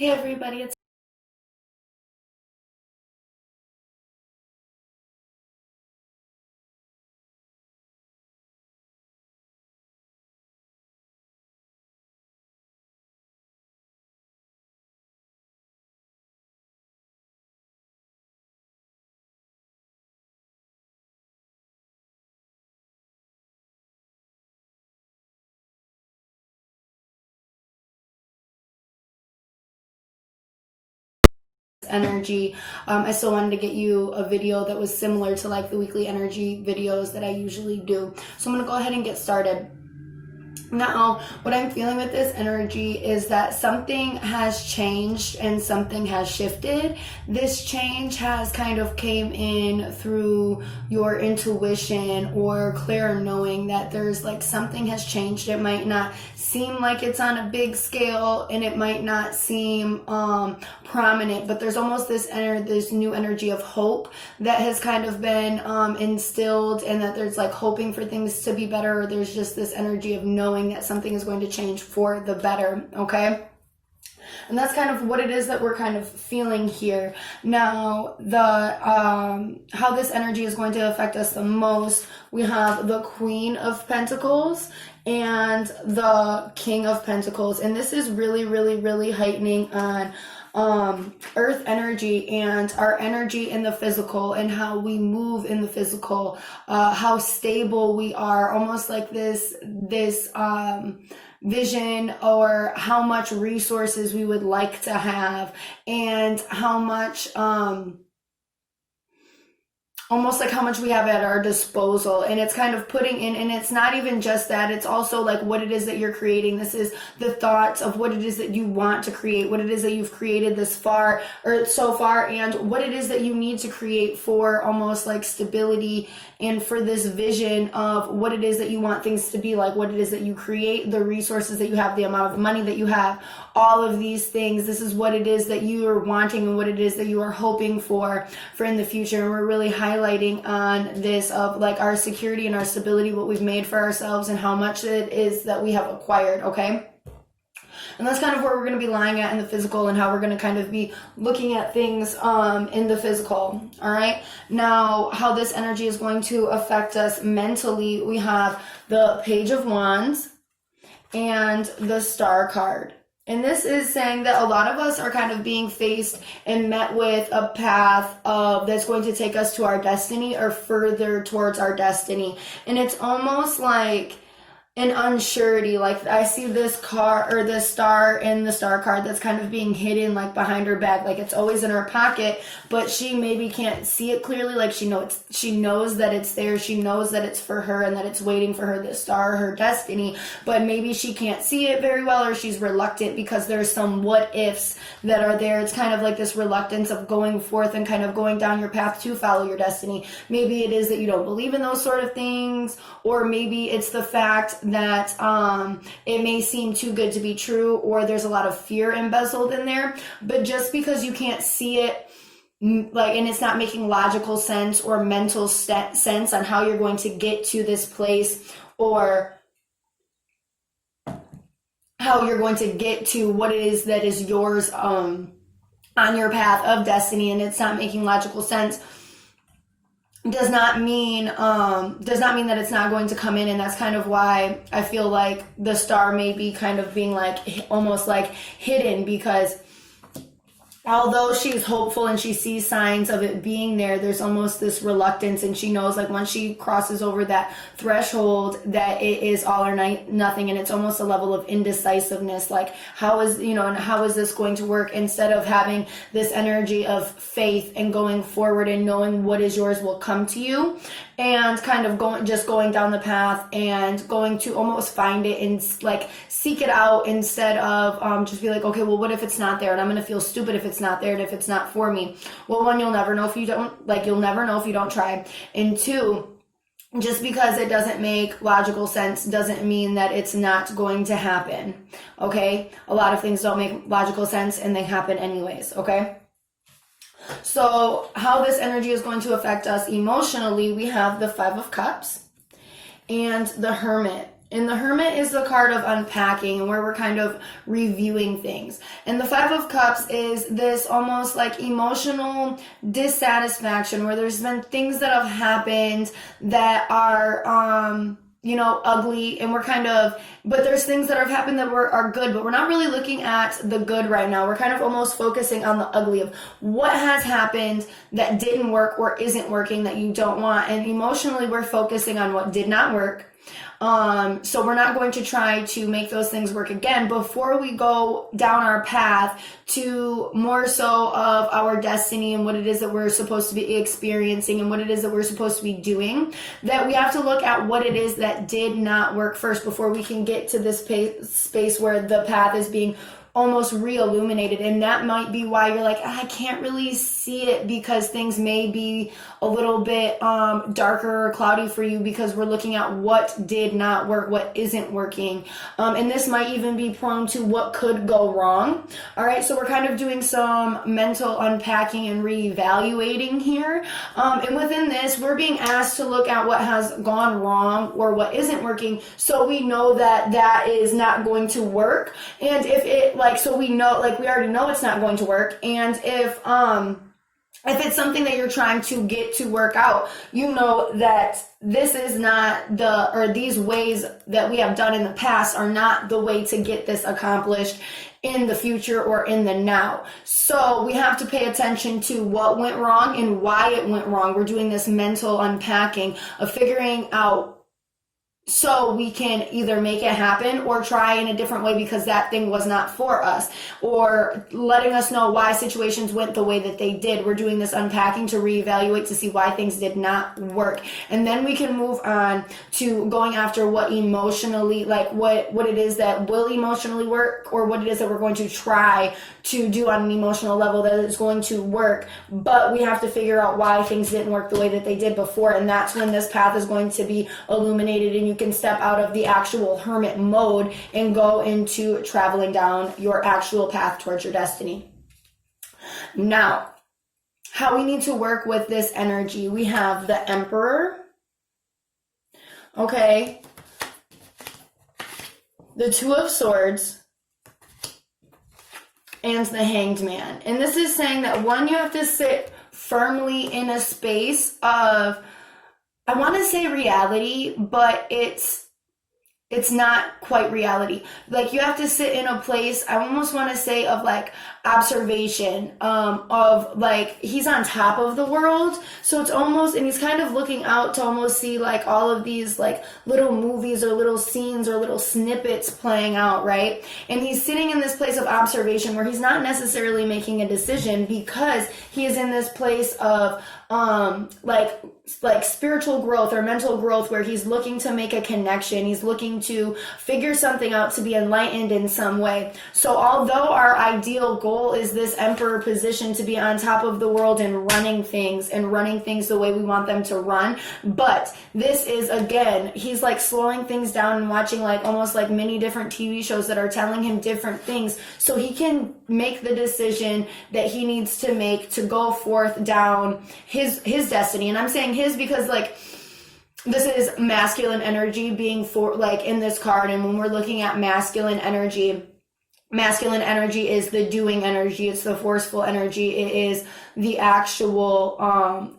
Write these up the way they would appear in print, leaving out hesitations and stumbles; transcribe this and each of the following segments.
Hey everybody, it's energy. I still wanted to get you a video that was similar to like the weekly energy videos that I usually do. So I'm gonna go ahead and get started. Now, what I'm feeling with this energy is that something has changed and something has shifted. This change has kind of came in through your intuition or clear knowing that there's like something has changed. It might not seem like it's on a big scale and it might not seem prominent, but there's almost this new energy of hope that has kind of been instilled, and that there's like hoping for things to be better, or there's just this energy of knowing that something is going to change for the better, okay? And that's kind of what it is that we're kind of feeling here. Now, how this energy is going to affect us the most, we have the Queen of Pentacles and the King of Pentacles. And this is really, really, really heightening on earth energy and our energy in the physical and how we move in the physical, how stable we are, almost like this vision, or how much resources we would like to have, and how much almost like how much we have at our disposal. And it's kind of putting in, and it's not even just that, it's also like what it is that you're creating. This is the thoughts of what it is that you want to create, what it is that you've created this far or so far, and what it is that you need to create for almost like stability and for this vision of what it is that you want things to be like, what it is that you create, the resources that you have, the amount of money that you have, all of these things. This is what it is that you are wanting and what it is that you are hoping for in the future. And we're really highlighting on this of like our security and our stability, what we've made for ourselves and how much it is that we have acquired, okay? And that's kind of where we're going to be lying at in the physical, and how we're going to kind of be looking at things in the physical. All right. Now, how this energy is going to affect us mentally, we have the Page of Wands and the Star card. And this is saying that a lot of us are kind of being faced and met with a path that's going to take us to our destiny or further towards our destiny. And it's almost like an unsurety. Like I see this car or this star in the Star card that's kind of being hidden like behind her back, like it's always in her pocket, but she maybe can't see it clearly. Like she knows that it's there, she knows that it's for her and that it's waiting for her, this star, her destiny, but maybe she can't see it very well, or she's reluctant because there's some what ifs that are there. It's kind of like this reluctance of going forth and kind of going down your path to follow your destiny. Maybe it is that you don't believe in those sort of things, or maybe it's the fact that it may seem too good to be true, or there's a lot of fear embezzled in there. But just because you can't see it, like, and it's not making logical sense or mental sense on how you're going to get to this place, or how you're going to get to what it is that is yours on your path of destiny, and it's not making logical sense, does not mean that it's not going to come in. And that's kind of why I feel like the star may be kind of being like almost like hidden, because although she's hopeful and she sees signs of it being there, there's almost this reluctance, and she knows like once she crosses over that threshold that it is all or nothing, and it's almost a level of indecisiveness, like how is this going to work, instead of having this energy of faith and going forward and knowing what is yours will come to you, and kind of going down the path and going to almost find it and like seek it out, instead of just be like, okay, well, what if it's not there, and I'm gonna feel stupid if it's not there and if it's not for me. Well, one, you'll never know if you don't try, and two, just because it doesn't make logical sense doesn't mean that it's not going to happen, okay? A lot of things don't make logical sense and they happen anyways, okay? So how this energy is going to affect us emotionally, we have the Five of Cups and the Hermit. And the Hermit is the card of unpacking and where we're kind of reviewing things. And the Five of Cups is this almost like emotional dissatisfaction where there's been things that have happened that are, ugly, and we're kind of, but there's things that have happened that are good, but we're not really looking at the good right now. We're kind of almost focusing on the ugly of what has happened that didn't work or isn't working that you don't want. And emotionally, we're focusing on what did not work. So we're not going to try to make those things work again before we go down our path to more so of our destiny and what it is that we're supposed to be experiencing and what it is that we're supposed to be doing, that we have to look at what it is that did not work first before we can get to this space where the path is being almost re-illuminated. And that might be why you're like, I can't really see it, because things may be a little bit darker or cloudy for you, because we're looking at what did not work, what isn't working. And this might even be prone to what could go wrong. All right, so we're kind of doing some mental unpacking and reevaluating here. And within this, we're being asked to look at what has gone wrong or what isn't working, so we know that that is not going to work. And if it, so we know, we already know it's not going to work. And if it's something that you're trying to get to work out, you know that this is not these ways that we have done in the past are not the way to get this accomplished in the future or in the now. So we have to pay attention to what went wrong and why it went wrong. We're doing this mental unpacking of figuring out, so we can either make it happen or try in a different way because that thing was not for us, or letting us know why situations went the way that they did. We're doing this unpacking to reevaluate to see why things did not work. And then we can move on to going after what emotionally, what it is that will emotionally work, or what it is that we're going to try to do on an emotional level that is going to work. But we have to figure out why things didn't work the way that they did before. And that's when this path is going to be illuminated, and you can step out of the actual hermit mode and go into traveling down your actual path towards your destiny. Now, how we need to work with this energy. We have the Emperor. Okay. The Two of Swords. And the Hanged Man. And this is saying that, one, you have to sit firmly in a space of, I want to say reality, but it's not quite reality. You have to sit in a place, I almost want to say, of observation, of he's on top of the world. So it's almost, and he's kind of looking out to almost see all of these little movies or little scenes or little snippets playing out, right? And he's sitting in this place of observation where he's not necessarily making a decision, because he is in this place of spiritual growth or mental growth, where he's looking to make a connection. He's looking to figure something out, to be enlightened in some way. So although our ideal goal is this Emperor position, to be on top of the world and running things the way we want them to run, but this is, again, he's slowing things down and watching almost many different TV shows that are telling him different things, so he can make the decision that he needs to make to go forth down his destiny. And I'm saying his because this is masculine energy being in this card. And when we're looking at masculine energy is the doing energy. It's the forceful energy. It is the actual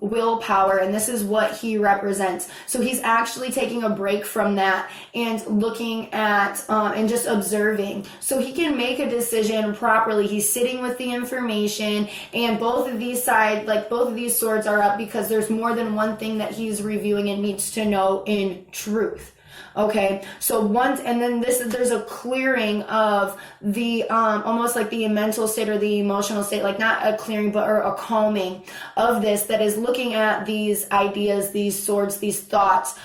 willpower. And this is what he represents. So he's actually taking a break from that and looking at and just observing, so he can make a decision properly. He's sitting with the information, and both of these sides, both of these swords are up, because there's more than one thing that he's reviewing and needs to know in truth. Okay, so and then there's a clearing of the almost the mental state or the emotional state, not a clearing but or a calming of this, that is looking at these ideas, these swords, these thoughts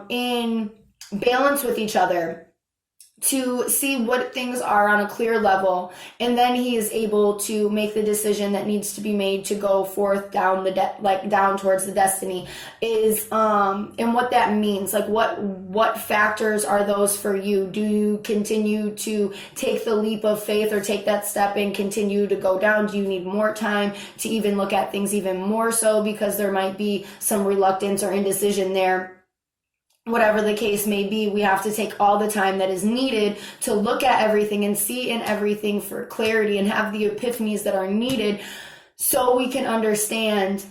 in balance with each other, to see what things are on a clear level, and then he is able to make the decision that needs to be made to go forth down down towards the destiny. Is and what that means, what factors are those for you? Do you continue to take the leap of faith or take that step and continue to go down? Do you need more time to even look at things even more so, because there might be some reluctance or indecision there? whatever the case may be, we have to take all the time that is needed to look at everything and see in everything for clarity and have the epiphanies that are needed so we can understand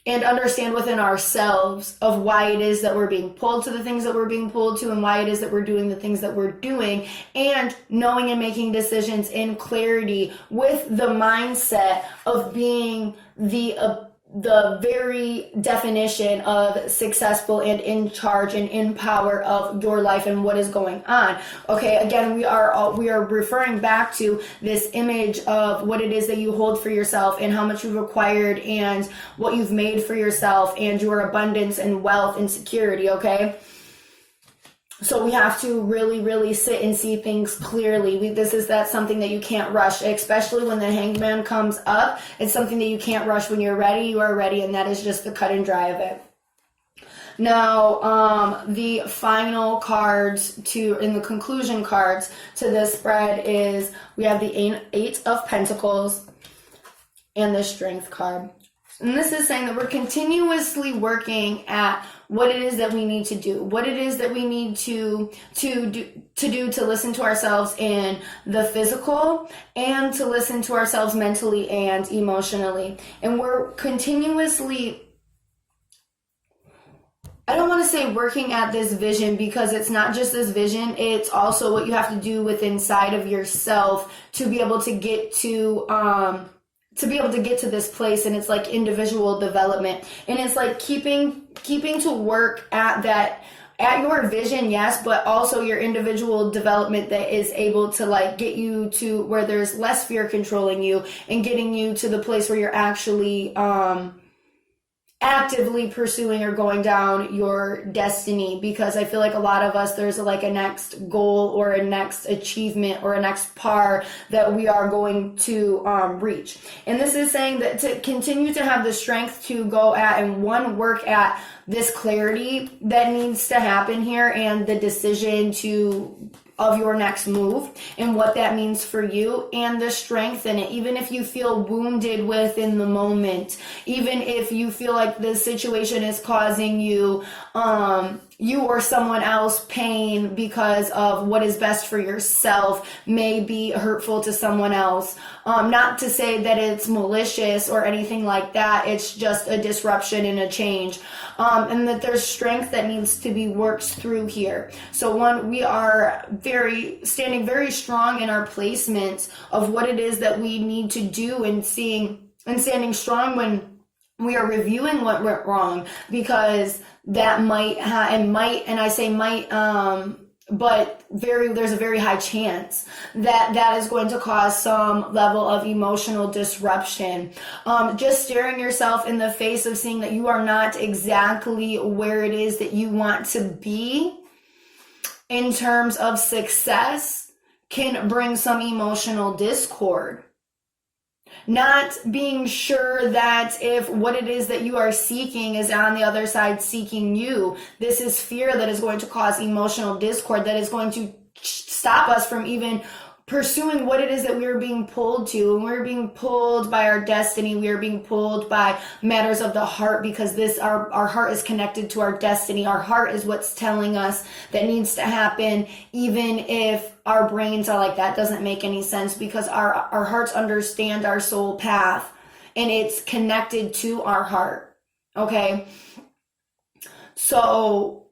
within ourselves of why it is that we're being pulled to the things that we're being pulled to and why it is that we're doing the things that we're doing, and knowing and making decisions in clarity with the mindset of being the very definition of successful and in charge and in power of your life and what is going on. Okay, again, we are referring back to this image of what it is that you hold for yourself and how much you've acquired and what you've made for yourself and your abundance and wealth and security, okay? So we have to really, really sit and see things clearly. That's something that you can't rush, especially when the hangman comes up. It's something that you can't rush. When you're ready, you are ready, and that is just the cut and dry of it. Now, the final cards in the conclusion cards to this spread is we have the Eight of Pentacles and the Strength card. And this is saying that we're continuously working at what it is that we need to do, what it is that we need to do to listen to ourselves in the physical and to listen to ourselves mentally and emotionally. And we're continuously, I don't want to say working at this vision, because it's not just this vision, it's also what you have to do with inside of yourself to be able to get to this place. And it's like individual development, and it's like keeping to work at that, at your vision, yes, but also your individual development that is able to like get you to where there's less fear controlling you and getting you to the place where you're actually actively pursuing or going down your destiny. Because I feel like a lot of us, there's like a next goal or a next achievement or a next par that we are going to reach. And this is saying that to continue to have the strength to go at and work at this clarity that needs to happen here and the decision of your next move and what that means for you, and the strength in it. Even if you feel wounded within the moment, even if you feel like the situation is causing you or someone else pain because of what is best for yourself may be hurtful to someone else. Not to say that it's malicious or anything like that. It's just a disruption and a change. And that there's strength that needs to be worked through here. So we are standing very strong in our placements of what it is that we need to do, and standing strong when we are reviewing what went wrong, because that but there's a very high chance that is going to cause some level of emotional disruption. Just staring yourself in the face of seeing that you are not exactly where it is that you want to be in terms of success can bring some emotional discord. Not being sure that if what it is that you are seeking is on the other side seeking you. This is fear that is going to cause emotional discord, that is going to stop us from even pursuing what it is that we are being pulled to. And we're being pulled by our destiny. We are being pulled by matters of the heart, because our heart is connected to our destiny. Our heart is what's telling us that needs to happen, even if our brains are like, that doesn't make any sense, because our hearts understand our soul path and it's connected to our heart. Okay. So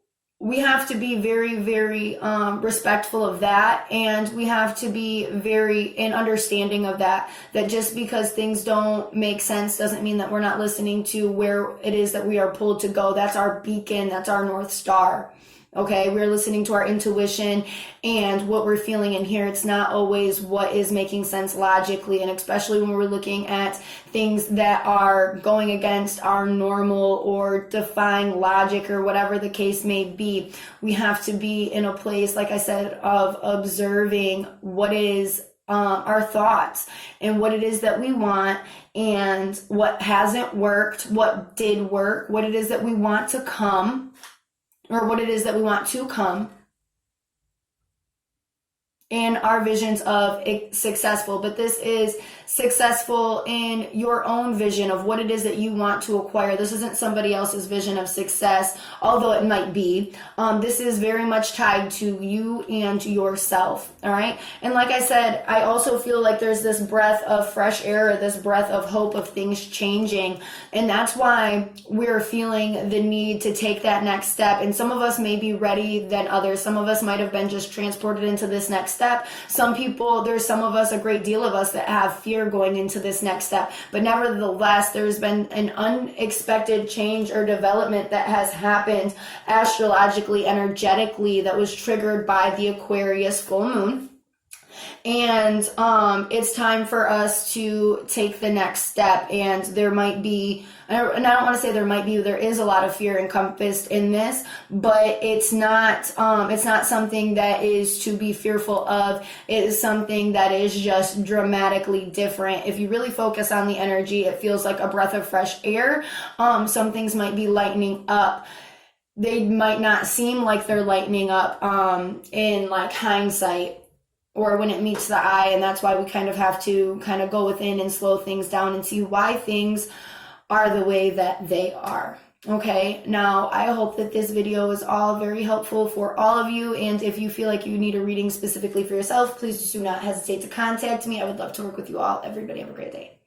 we have to be very, very respectful of that, and we have to be very in understanding of that just because things don't make sense doesn't mean that we're not listening to where it is that we are pulled to go. That's our beacon. That's our North Star. Okay, we're listening to our intuition and what we're feeling in here. It's not always what is making sense logically, and especially when we're looking at things that are going against our normal or defying logic or whatever the case may be. We have to be in a place, like I said, of observing what is our thoughts and what it is that we want and what hasn't worked, what did work, what it is that we want to come, or what it is that we want to come, in our visions of successful, but this is successful in your own vision of what it is that you want to acquire. This isn't somebody else's vision of success, although it might be. This is very much tied to you and yourself, all right? And like I said, I also feel like there's this breath of fresh air, this breath of hope of things changing, and that's why we're feeling the need to take that next step. And some of us may be ready than others. Some of us might have been just transported into this next step. Some people, there's some of us, a great deal of us, that have fear going into this next step. But nevertheless, there's been an unexpected change or development that has happened astrologically, energetically, that was triggered by the Aquarius full moon. And it's time for us to take the next step. And there might be, and I don't want to say there might be, there is a lot of fear encompassed in this, but it's not something that is to be fearful of. It is something that is just dramatically different. If you really focus on the energy, it feels like a breath of fresh air. Some things might be lightening up. They might not seem like they're lightening up in like hindsight, or when it meets the eye, and that's why we kind of have to kind of go within and slow things down and see why things are the way that they are. Okay, now I hope that this video is all very helpful for all of you, and if you feel like you need a reading specifically for yourself, please do not hesitate to contact me. I would love to work with you all. Everybody have a great day.